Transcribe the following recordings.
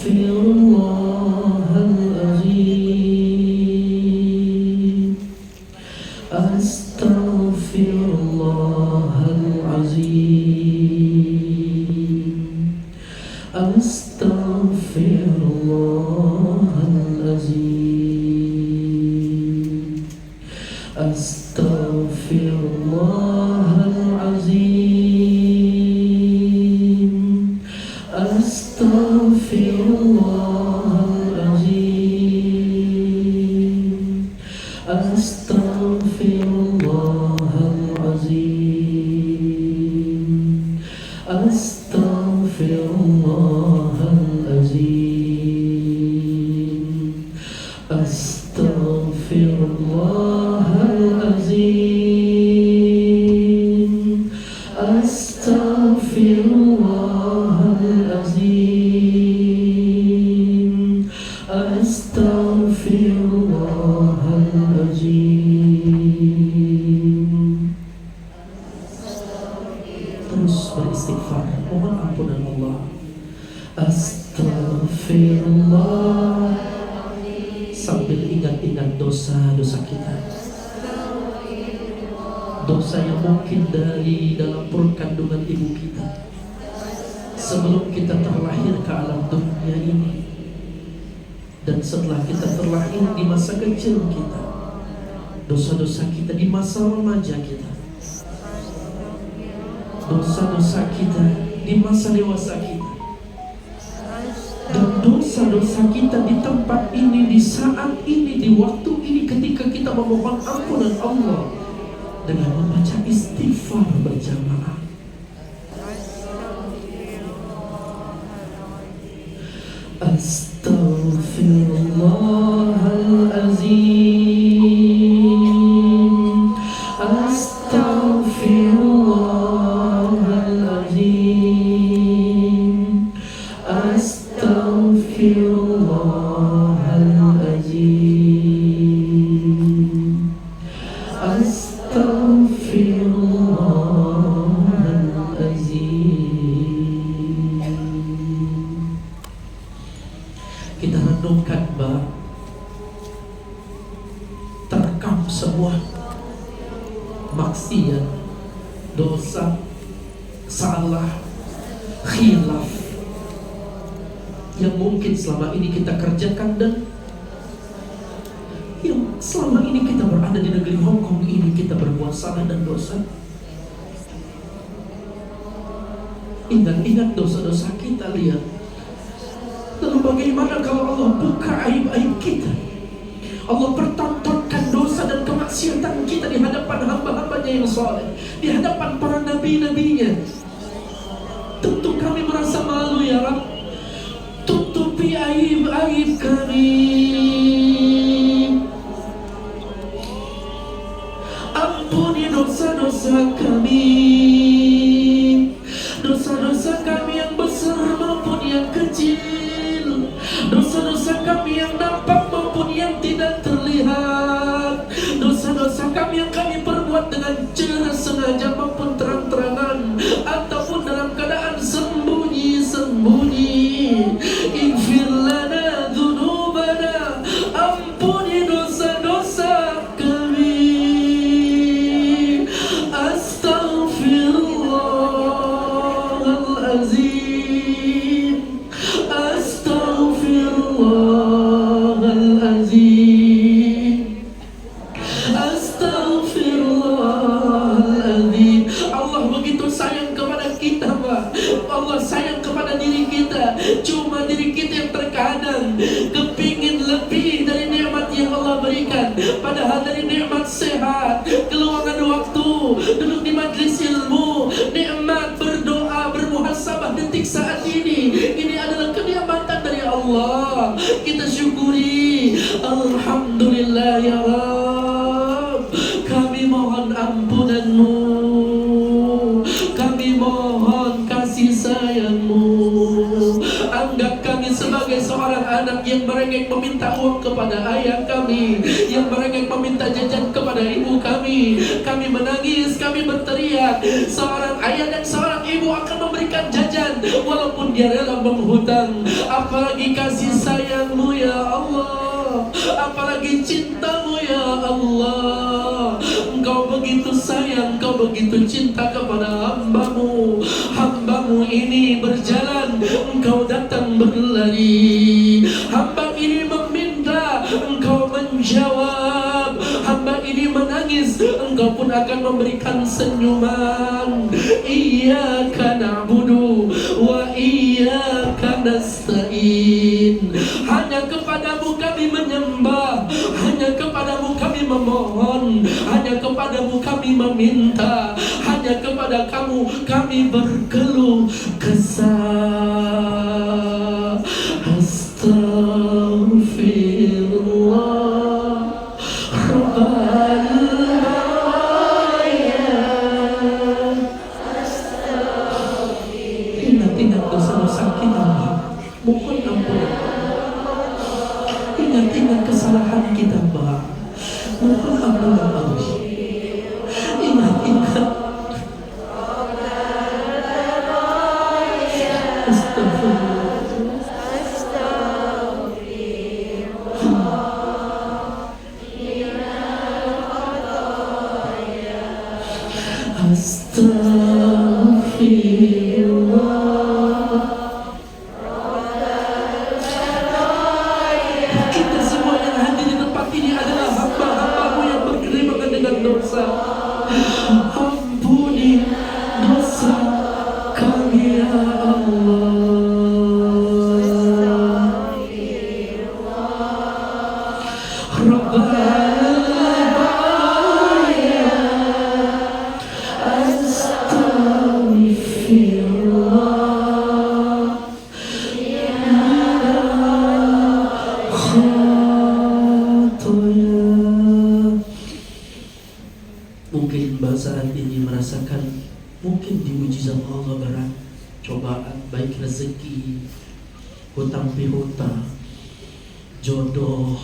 الله العظيم أستغفر الله العظيم أستغفر الله العظيم أستغفر الله العظيم أستغفر الله العظيم أستغفر الله العظيم أستغفر الله العظيم أستغفر الله العظيم أستغفر الله العظيم أستغفر الله العظيم. Terus beristighfar, mohon ampunan Allah. Astaghfirullah, sambil ingat-ingat dosa-dosa kita, dosa yang mungkin dari dalam perut kandungan ibu kita sebelum kita terlahir ke alam dunia ini, dan setelah kita terlahir di masa kecil kita, dosa-dosa kita di masa remaja kita, dosa-dosa kita di masa dewasa kita, dan dosa-dosa kita di tempat ini, di saat ini, di waktu ini, ketika kita memohon ampunan Allah dengan membaca istighfar berjamaah. Astaghfirullahalazim Astaghfirullahalazim Astaghfirullahalazim Astaghfirullahalazim. Kita renungkan, Mbak, terekam semua maksiat, dosa, salah, khilaf yang mungkin selama ini kita kerjakan, dan yang selama ini kita berada di negeri Hongkong ini kita berbuat salah dan dosa. Ingat-ingat dosa-dosa kita, lihat. Lalu bagaimana kalau Allah buka aib-aib kita? Allah pertontonkan dosa dan kemaksiatan kita di hadapan hamba-hambanya yang saleh, di hadapan para nabi-nabinya. Tentu kami merasa malu, ya Rabb. Tutupi aib-aib kami. Ampuni dosa-dosa kami, dosa-dosa kami yang besar maupun yang kecil, dosa-dosa kami yang nampak maupun yang tidak terlihat, dosa-dosa kami yang kami perbuat dengan jelas sengaja maupun terang-terangan, ataupun dalam keadaan sembunyi-sembunyi. Ighfir lana dzunubana, ampuni dosa-dosa kami. Astaghfirullahalazim Astaghfirullahalazim Astaghfirullahalazim. Allah begitu sayang kepada kita, Mbak. Allah sayang kepada diri kita. Cuma diri kita yang terkadang kepingin lebih dari nikmat yang Allah berikan. Padahal dari nikmat sehat, keluangan waktu, duduk di majlis ilmu, nikmat berdoa, bermuhasabah detik saat ini adalah kenikmatan dari Allah. Kita syukuri. Alhamdulillah ya Rabb. Kami mohon ampunan-Mu, kami mohon kasih sayang-Mu. Anggap kami sebagai sebagai seorang anak yang merengek meminta uang kepada ayah kami, yang merengek meminta jajan kepada ibu kami menangis, kami berteriak. Seorang ayah dan seorang ibu akan memberikan jajan walaupun dia rela menghutang. Apalagi kasih sayangmu ya Allah, apalagi cintamu ya Allah. Engkau begitu sayang, Engkau begitu cinta kepada hambamu. Hambamu ini berjalan, Engkau datang berlari. Hamba ini meminta, Engkau menjawab. Hamba ini menangis, Engkau pun akan memberikan senyuman. Iyyaka na'budu wa iyyaka nasta'in. Hanya kepadamu kami menyembah, hanya kepadamu kami memohon, hanya kepadamu kami meminta, hanya kepada kamu kami berkeluh kesah. Astaghfirullah Rabbal baraya. Ingat-ingat dosa-dosa kita, mohon ampun. Ingat-ingat kesalahan kita, Pak. Mohon ampun, Allah. Ingat-ingat. Astagfirullah. Kita semua yang hadir di tempat ini adalah hamba-hambamu yang bergerimangan dengan dosa. Ampuni dosa kami ya Allah. Rabbana mungkin saat ini merasakan, mungkin diuji sama Allah berat, cobaan baik rezeki, hutang pihutang, jodoh,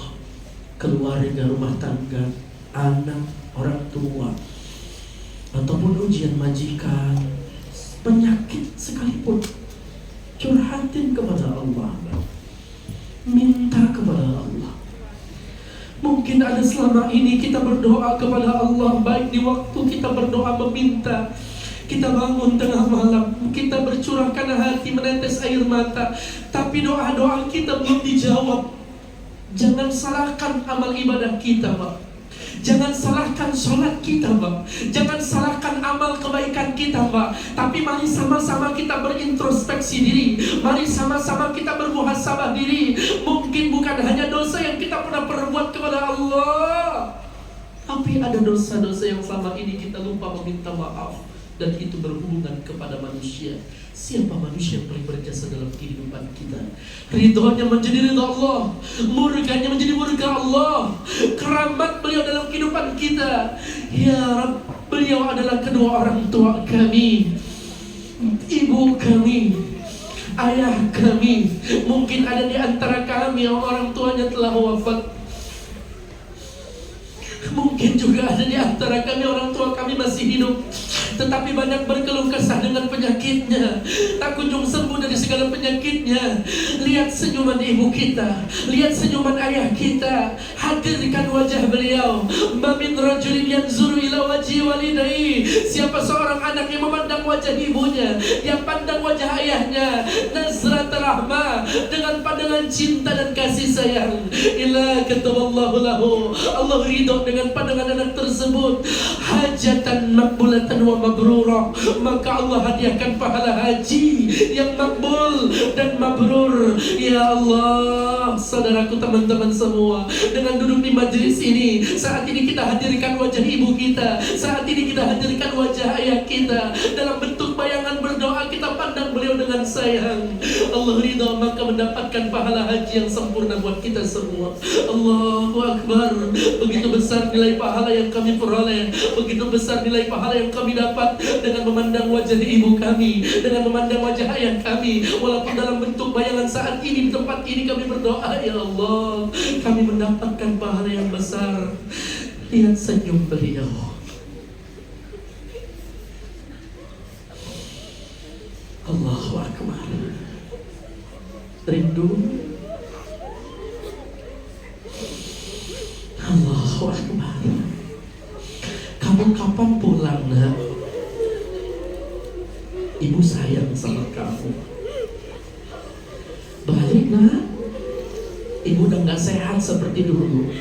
keluarga, rumah tangga, anak, orang tua, ataupun ujian majikan, penyakit sekalipun. Curhatin kepada Allah, minta kepada Allah. Mungkin ada selama ini kita berdoa kepada Allah, baik di waktu kita berdoa meminta, kita bangun tengah malam, kita bercurahkan hati, menetes air mata, tapi doa-doa kita belum dijawab. Jangan salahkan amal ibadah kita, Pak. Jangan salahkan sholat kita, Pak. Jangan salahkan amal kebaikan kita, Pak. Tapi mari sama-sama kita berintrospeksi diri. Mari sama-sama kita bermuhasabah diri. Mungkin bukan hanya dosa yang kita pernah perbuat kepada Allah, tapi ada dosa-dosa yang selama ini kita lupa meminta maaf. Dan itu berhubungan kepada manusia. Siapa manusia yang paling berjasa dalam kehidupan kita? Ridhonya menjadi ridha Allah, murkanya menjadi murka Allah. Keramat beliau dalam kehidupan kita, ya Rabb, beliau adalah kedua orang tua kami, ibu kami, ayah kami. Mungkin ada di antara kami yang orang tuanya telah wafat. Mungkin juga ada di antara kami orang tua kami masih hidup, tetapi banyak berkeluh kesah dengan penyakitnya, tak kunjung sembuh dari segala penyakitnya. Lihat senyuman ibu kita, lihat senyuman ayah kita. Hadirkan wajah beliau. Ma min rajulin yanzuru ila wajhi walidayhi. Siapa seorang anak yang memandang wajah ibunya, yang pandang wajah ayahnya, nazrat rahmah, dengan pandangan cinta dan kasih sayang, illa kataballahu lahu, Allah ridho dengan pandangan anak tersebut, hajatan makbulatan wa mabrurah, maka Allah hadiahkan pahala haji yang makbul dan mabrur. Ya Allah, saudaraku, teman-teman semua, dengan duduk di majelis ini, saat ini kita hadirkan wajah ibu kita, saat ini kita hadirkan wajah ayah kita, dalam bentuk bayangan berdoa kita pandang beliau dengan sayang. Allah ridha, maka mendapatkan pahala haji yang sempurna buat kita semua. Allahu Akbar. Begitu besar nilai pahala yang kami peroleh, begitu besar nilai pahala yang kami dapat dengan memandang wajah ibu kami, dengan memandang wajah ayah kami, walaupun dalam bentuk bayangan saat ini di tempat ini kami berdoa, ya Allah, kami mendapatkan pahala yang besar. Lihat senyum beliau. Allahu Akbar. Rindu. Allahu Akbar. Kamu kapan pulang, nak? Ibu sayang sama kamu. Balik, nak. Ibu udah gak sehat seperti dulu.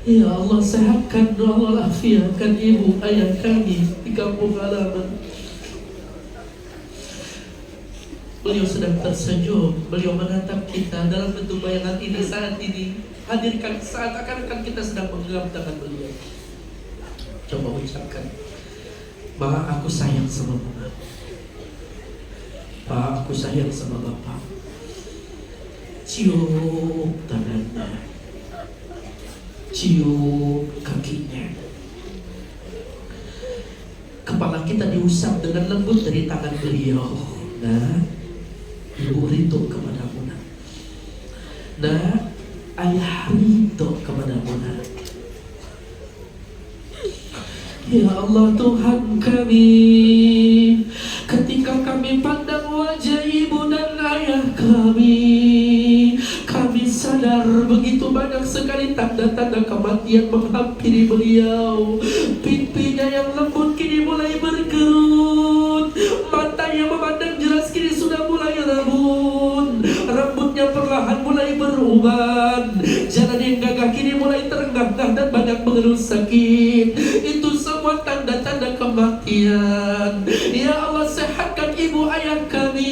Ya Allah, sehatkan, Allah afiatkan ibu ayah kami di kampung halaman. Beliau sedang tersenyum, beliau menatap kita dalam bentuk bayangan ini saat ini. Hadirkan saat akan kita sedang menggenggam tangan beliau. Coba ucapkan, Ma, aku sayang sama Mama. Pa, aku sayang sama Bapak. Cium tangannya, cium kakinya. Kepala kita diusap dengan lembut dari tangan beliau. Nah, ibu ridho kepadamu, nak. Nah, ayah ridho kepadamu, nak. Ya Allah Tuhan kami, ketika kami pandang wajah ibu dan ayah kami sadar begitu banyak sekali tanda-tanda kematian menghampiri beliau. Pipinya yang lembut kini mulai berkerut, mata yang memandang jelas kini sudah mulai rabun, rambutnya perlahan mulai beruban, jalan yang gagah kini mulai terenggah-enggah dan banyak mengeluh sakit. Itu semua tanda-tanda kematian. Ya Allah, sehatkan ibu ayah kami,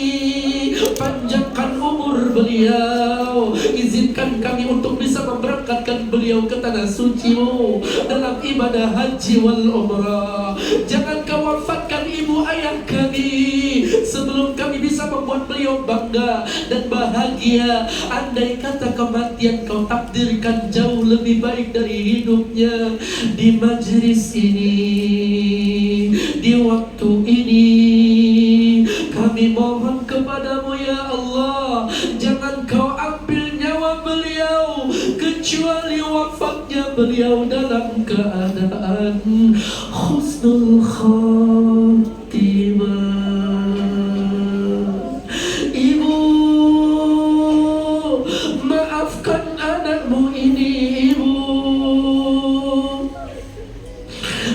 panjangkan umur beliau, izinkan kami untuk bisa memberangkatkan beliau ke tanah suci-Mu dalam ibadah haji wal umrah. Jangan kau wafatkan ibu ayah kami sebelum kami bisa membuat beliau bangga dan bahagia. Andai kata kematian kau takdirkan jauh lebih baik dari hidupnya, di majelis ini, di waktu ini, kami mohon kepadamu ya Allah, jangan kau ambil nyawa beliau kecuali wafatnya beliau dalam keadaan husnul khatimah. Ibu, maafkan anakmu ini, ibu.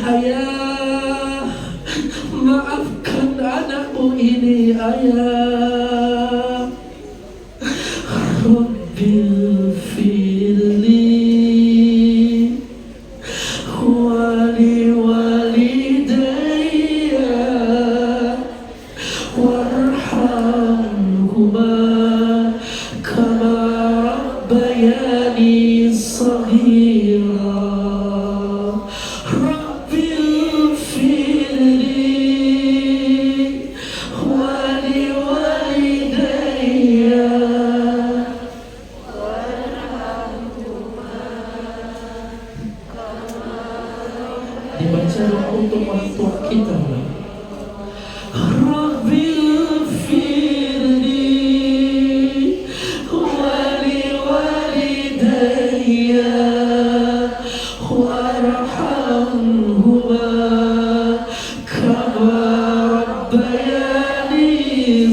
Ayah, maafkan anakmu ini, ayah. Rabbil firli wali walidayya warhamhuma kama rabbayani saghira. Rabbil firli wali walidayya. Dibaca doa untuk orang tua kita. Rabbil firli wali walidayya warhamhuma kama rabbayani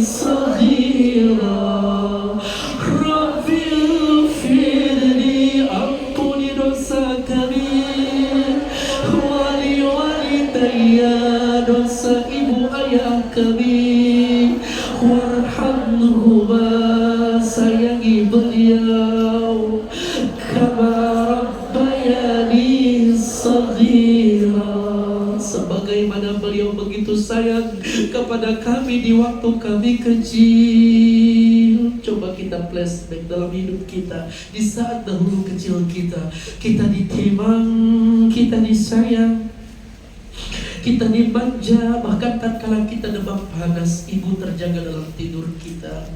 saghira. Rabbil firli, ampuni dosa kami dosa ibu ayah kami. Warhamhuma, sayangi beliau. Kama rabbayani saghira, sebagaimana beliau begitu sayang kepada kami di waktu kami kecil. Coba kita flashback dalam hidup kita. Di saat dahulu kecil kita ditimang, kita disayang, kita dimanja. Bahkan tatkala kita demam panas, ibu terjaga dalam tidur kita.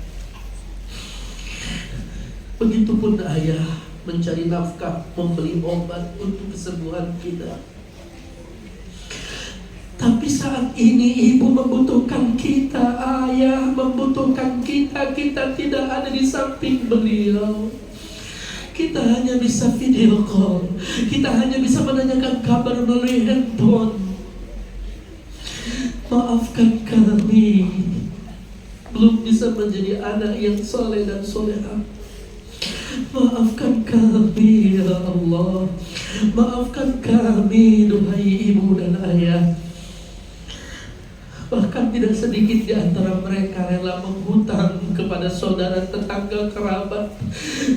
Begitupun ayah mencari nafkah, membeli obat untuk kesembuhan kita. Tapi saat ini ibu membutuhkan kita, ayah membutuhkan kita. Kita tidak ada di samping beliau. Kita hanya bisa video call, kita hanya bisa menanyakan kabar melalui handphone. Maafkan kami, belum bisa menjadi anak yang soleh dan solehah. Maafkan kami ya Allah. Maafkan kami duhai ibu dan ayah. Bahkan tidak sedikit di antara mereka rela menghutang kepada saudara, tetangga, kerabat,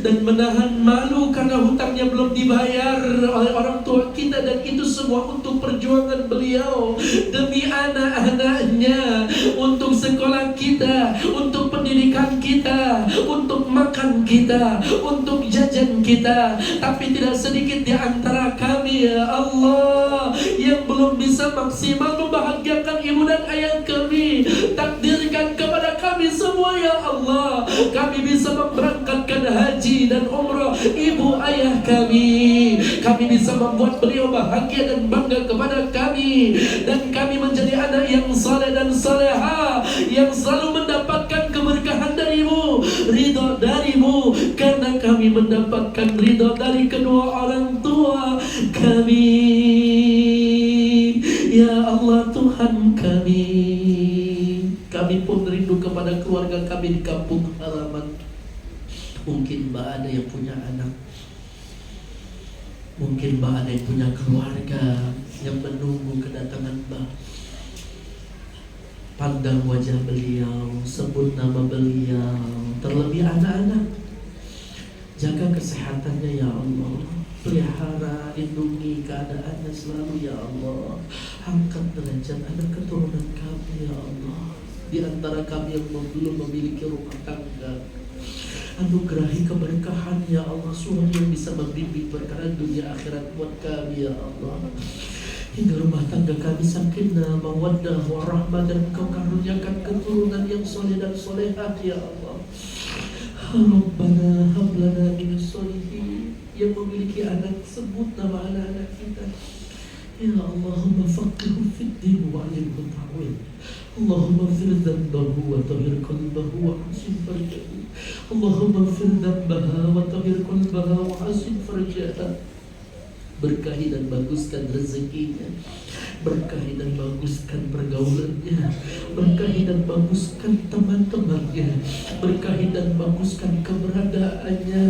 dan menahan malu karena hutangnya belum dibayar oleh orang tua kita. Dan itu semua untuk perjuangan beliau demi anak-anaknya, untuk sekolah kita, untuk pendidikan kita, untuk makan kita, untuk jajan kita. Tapi tidak sedikit di antara kami ya Allah yang belum bisa maksimal membahagiakan ibu dan ayah kami. Takdirkan kepada kami semua ya Allah, kami bisa memberangkatkan haji dan umrah ibu ayah kami. Kami bisa membuat beliau bahagia dan bangga kepada kami. Dan kami menjadi anak yang saleh dan saleha, yang selalu mendapatkan keberkahan darimu, ridha darimu, karena kami mendapatkan ridha dari kedua orang tua kami. Ya Allah Tuhan kami pun rindu kepada keluarga kami di kampung halaman. Mungkin Mbak ada yang punya anak, mungkin Mbak ada yang punya keluarga yang menunggu kedatangan Mbak. Pandang wajah beliau, sebut nama beliau, terlebih anak-anak. Jaga kesehatannya ya Allah, pelihara, lindungi keadaannya selalu ya Allah. Angkat derajat anak keturunan kami ya Allah. Di antara kami yang belum memiliki rumah tangga, anugerahi keberkahan ya Allah, suami yang bisa membimbing perkara dunia akhirat buat kami ya Allah. Hingga rumah tangga kami sakinah, mawaddah, warahmah, dan Engkau karuniakan keturunan yang soleh dan solehat ya Allah. Rabbana hablana minas solihin. Yang memiliki anak, sebut nama anak-anak kita. Ya Allahumma faqihhu fid din wa 'allimhu ta'wil. Allahumma ighfir dhanbahu wa tahhir qalbahu wa hasin farjahu. Allahumma ighfir dhanbaha wa tahhir qalbaha wa hasin farjaha. Berkahi dan baguskan rezekinya, berkahi dan baguskan pergaulannya, berkahi dan baguskan teman-temannya, berkahi dan baguskan keberadaannya,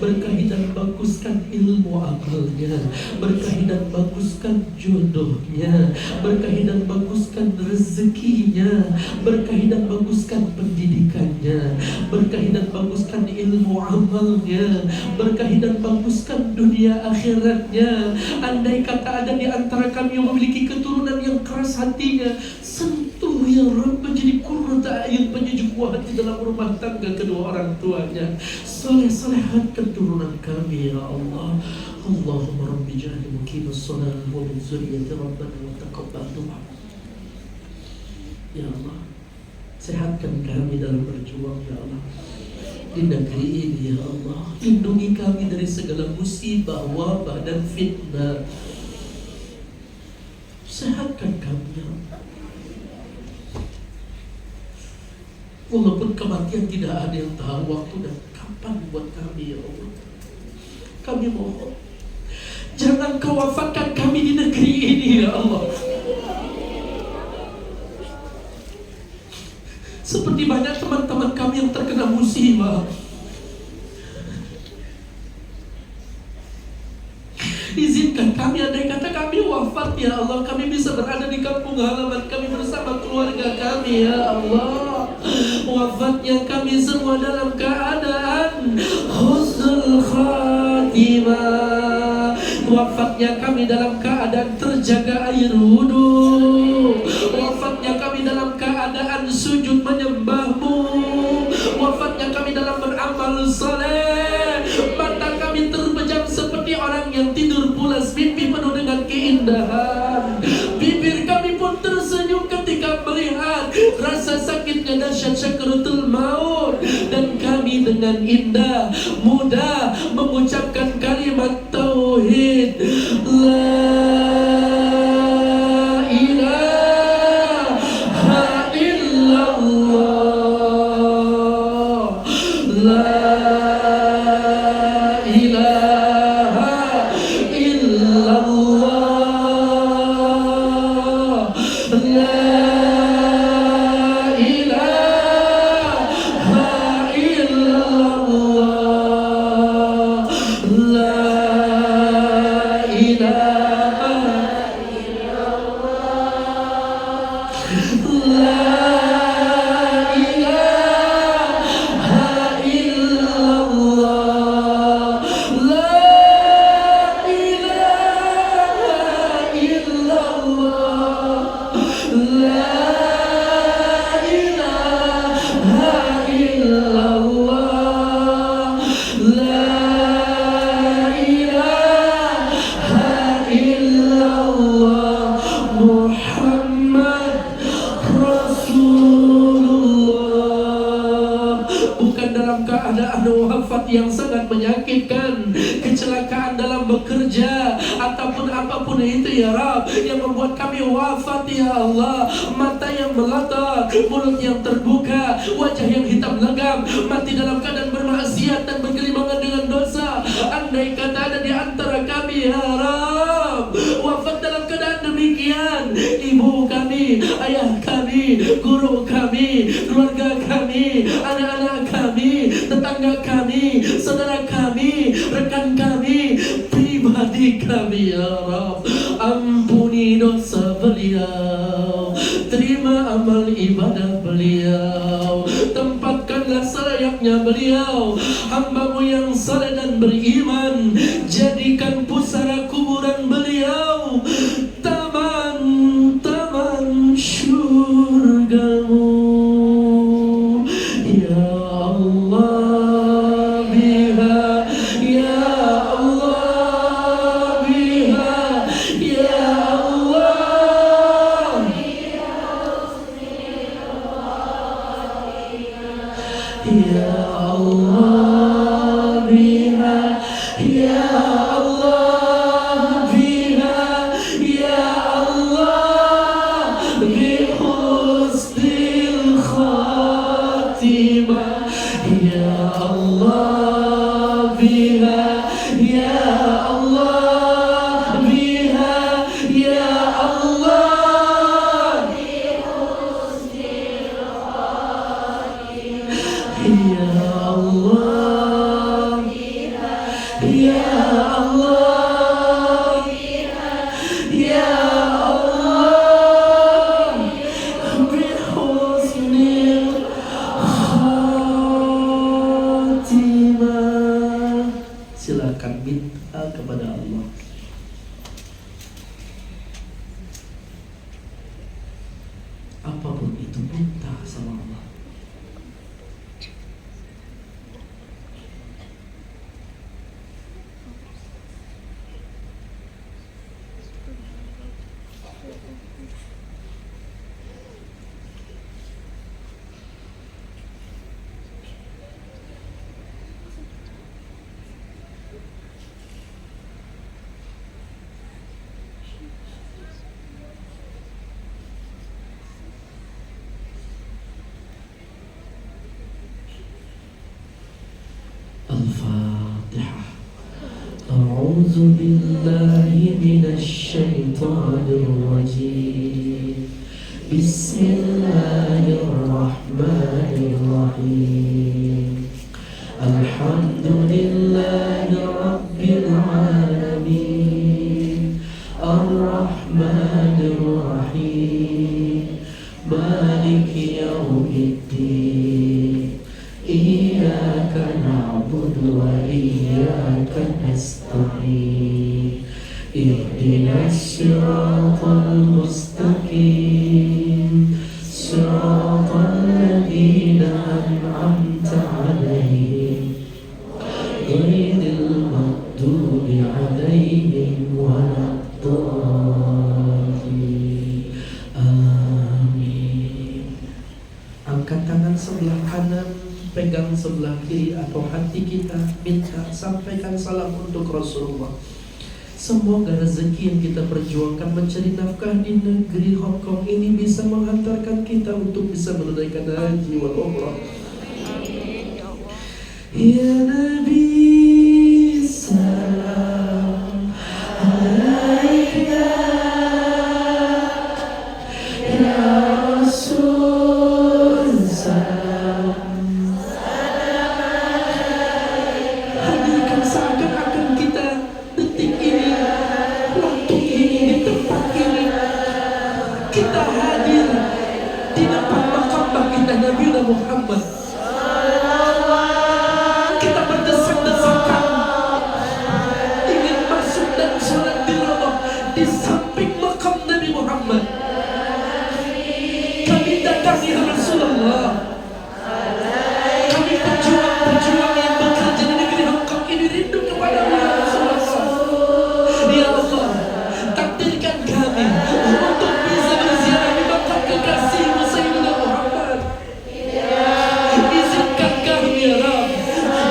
berkahi dan baguskan ilmu akalnya, berkahi dan baguskan jodohnya, berkahi dan baguskan rezekinya, berkahi dan baguskan pendidikannya, berkahi dan baguskan ilmu amalnya, berkahi dan baguskan dunia akhiratnya. Andai kata ada di antara kami yang memiliki keturunan yang keras hatinya, sentuh ya Rabb menjadi qurrata a'yun, penyejuk hati dalam rumah tangga kedua orang tuanya. Soleh-solehat keturunan kami ya Allah. Allahumma rabbi ja'alni muqimas shalah wa min dzurriyyati rabbana wa taqabbal du'a. Ya Allah, sehatkan kami dalam berjuang ya Allah di negeri ini ya Allah. Lindungi kami dari segala musibah, wabah, dan fitnah. Sehatkan kami ya Allah. Walaupun kematian tidak ada yang tahu waktu dan kapan buat kami ya Allah, kami mohon jangan Kau wafatkan kami di negeri ini ya Allah. Seperti banyak teman-teman kami yang terkena musibah. Izinkan kami, andai kata kami wafat ya Allah, kami bisa berada di kampung halaman kami bersama keluarga kami, ya Allah. Wafatnya kami semua dalam keadaan husnul khatimah. Wafatnya kami dalam keadaan terjaga air wudu. Wafatnya kami dalam keadaan sujud menyembah-Mu. Wafatnya kami dalam beramal saleh. Mata kami terpejam seperti orang yang tidur pulas, mimpi penuh dengan keindahan. Bibir kami pun tersenyum ketika melihat rasa sakitnya dahsyat sakaratul maut. Dan kami dengan indah, mudah mengucapkan kalimat tauhid. La ilaha illallah. La ilaha illallah. La ilaha illallah. La ilaha Muhammad Rasulullah. Bukan dalam keadaan wafat yang sangat menyakitkan, kecelakaan dalam bekerja, ataupun apapun itu ya Rabb, yang membuat kami wafat ya Allah. Mata yang melotot, mulut yang terbuka, wajah yang hitam legam, mati dalam keadaan bermaksiat dan bergelimangan dengan dosa. Andai kata ada di antara kami ya Rabb wafat dalam keadaan demikian, ibu kami, ayah kami, guru kami, keluarga kami, anak-anak kami, tetangga kami, saudara kami, rekan kami, pribadi kami ya Rabb, ampuni dosa beliau, terima amal ibadah beliau, tempatkanlah selayaknya beliau, hamba-Mu yang saleh dan beriman. Jadikan pusara kuburan beliau taman-taman syurga-Mu. Ya Allah biha, ya Allah biha, ya Allah, ya Allah biha, ya Allah biha, ya Allah bi husnil khatimah. Ya Allah biha, ya Allah biha, ya Allah, ya Allah, ya Allah, ya Allah bi husnil khatimah. Silakan minta kepada Allah. Apapun itu minta sama Allah. Al-Fatihah. A'udzu billahi minasy syaithanir rajim. Bismillahirrahmanirrahim. Alhamdulillahi rabbil alamin. Ar-Rahmanir Rahim, Maliki Yaumiddin, Iyyaka na'budu wa iyyaka nasta'in, Ihdinas siratal mustaqim, siratal ladzina an'amta 'alaihim, ghairil maghdubi 'alaihim waladdallin. Amin. Angkat tangan sebelah kanan, pegang sebelah kiri atau hati kita, minta sampaikan salam untuk Rasulullah. Semoga rezeki yang kita perjuangkan mencari nafkah di negeri Hong Kong ini bisa menghantarkan kita untuk bisa menunaikan haji wal umrah. Ya Nabi, salam alaika, ya Rasul, salam. Hadirkan seakan-akan kita detik ini, waktu ini, di tempat ini, kita hadir di depan makam baginda Nabi Muhammad. Kita berdesak-desakan ingin masuk dan sholat tilawah di samping makam Nabi Muhammad. Kami datangi Rasulullah. Kami pejuang-pejuang yang bekerja di negeri Hong Kong ini rindu kepada Rasulullah. Ya Allah, takdirkan kami untuk bisa berziarah di makam kekasihmu Sayyidina Muhammad. Izinkan kami ya Rabb,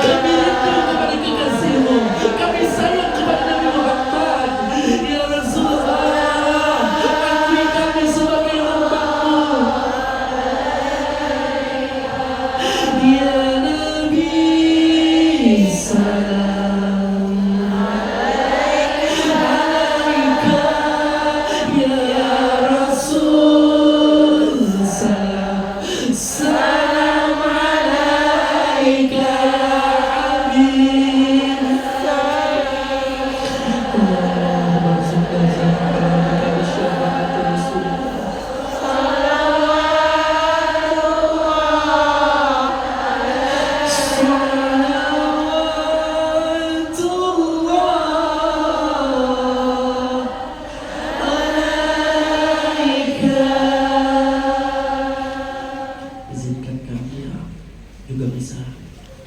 kami rindu kepada kekasihmu, kami sayang kepada Nabi Muhammad. Ya Rasulullah, akui kami sebagai hamba-Mu. Ya Nabi, salam alaika, ya Rasul, salam, salam alaika ya Habib. Allahumma zidna zikra bi syafaati Rasulillah. Izinkan kami ya juga bisa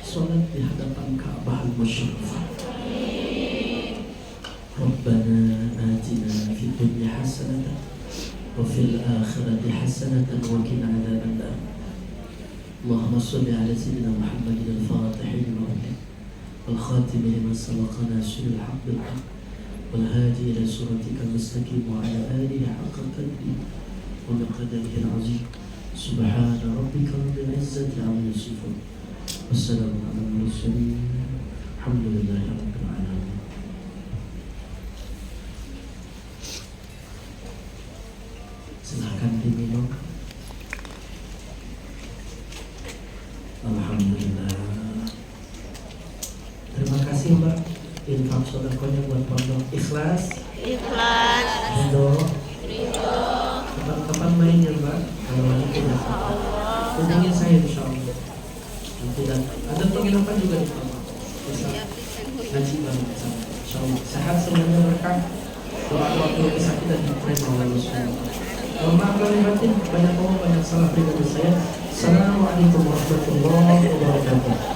sholat di hadapan Ka'bah al-Musyrafah. Rabbana atina fid dunya hasanatan wa fil akhirati hasanatan wa qina adzabannar. Allahumma shalli ala sayyidina Muhammadin al-Fatih lima ughliq wal khatim lima sabaqa nasiril haqq bil haqq wal hadi ila siratikal mustaqim wa ala alihi haqqa qadrihi wa miqdarihi al-'azim. Subhana rabbika rabbil izzati 'amma yasifun, wassalamu 'alal mursalin, alhamdulillahi rabbil alamin. Silahkan diminum. Alhamdulillah. Terima kasih Mbak, infak sedekahnya buat pondok Ikhlas. Ridho. Kapan mainnya Mbak? Kalau lagi tidak hubungi saya insyaallah. Tidak ada penginapan juga di sana. Bisa ngaji bareng sama. Insyaallah sehat semuanya, berkah. Doa-doa keluarga kita diterima oleh Allah. Mohon maaf lahir batin, banyak ngomong, banyak salah pribadi saya. Assalamualaikum warahmatullahi wabarakatuh.